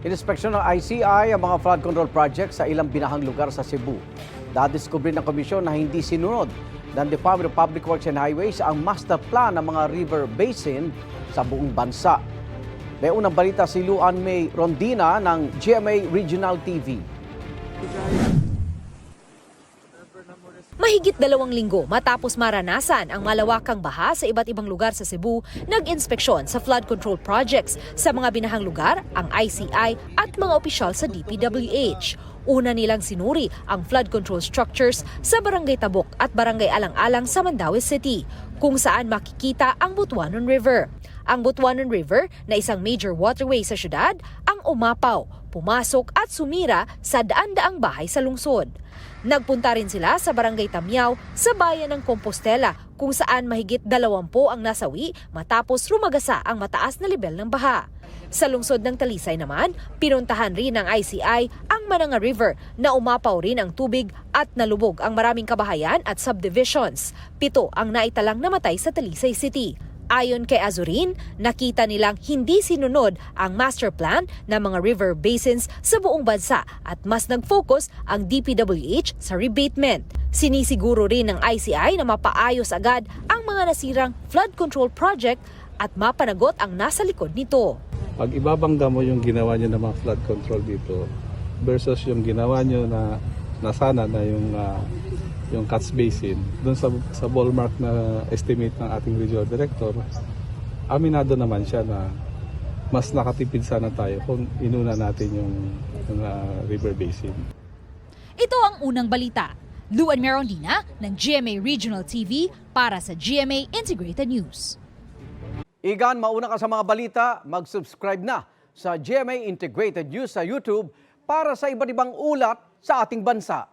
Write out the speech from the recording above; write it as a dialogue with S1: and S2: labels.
S1: Inspeksyon ng ICI ang mga flood control project sa ilang binahang lugar sa Cebu. Dadiskubre ng komisyon na hindi sinunod ng Department of Public Works and Highways ang master plan ng mga river basin sa buong bansa. May unang balita si Luan May Rondina ng GMA Regional TV.
S2: Mahigit 2 linggo matapos maranasan ang malawakang baha sa iba't ibang lugar sa Cebu, nag-inspeksyon sa flood control projects sa mga binahang lugar ang ICI at mga opisyal sa DPWH. Una nilang sinuri ang flood control structures sa Barangay Tabok at Barangay Alang-Alang sa Mandaue City, kung saan makikita ang Butuanon River. Ang Butuanon River, na isang major waterway sa syudad, ang umapaw, pumasok at sumira sa daan-daang bahay sa lungsod. Nagpunta rin sila sa Barangay Tamiao sa bayan ng Compostela, kung saan mahigit 20 ang nasawi matapos rumagasa ang mataas na lebel ng baha. Sa lungsod ng Talisay naman, pinuntahan rin ng ICI ang Mananga River na umapaw rin ang tubig at nalubog ang maraming kabahayan at subdivisions. 7 ang naitalang namatay sa Talisay City. Ayon kay Azurin, nakita nilang hindi sinunod ang master plan ng mga river basins sa buong bansa at mas nag-focus ang DPWH sa rebatement. Sinisiguro rin ng ICI na mapaayos agad ang mga nasirang flood control project at mapanagot ang nasa likod nito.
S3: Pag ibabangga mo yung ginawa nyo ng mga flood control dito versus yung ginawa nyo na nasana na yung catch basin, doon sa ballpark na estimate ng ating regional director, aminado naman siya na mas nakatipid sana tayo kung inuna natin yung river basin.
S4: Ito ang unang balita. Luan Merondina ng GMA Regional TV para sa GMA Integrated News.
S1: Igan, mauna ka sa mga balita, mag-subscribe na sa GMA Integrated News sa YouTube para sa iba't ibang ulat sa ating bansa.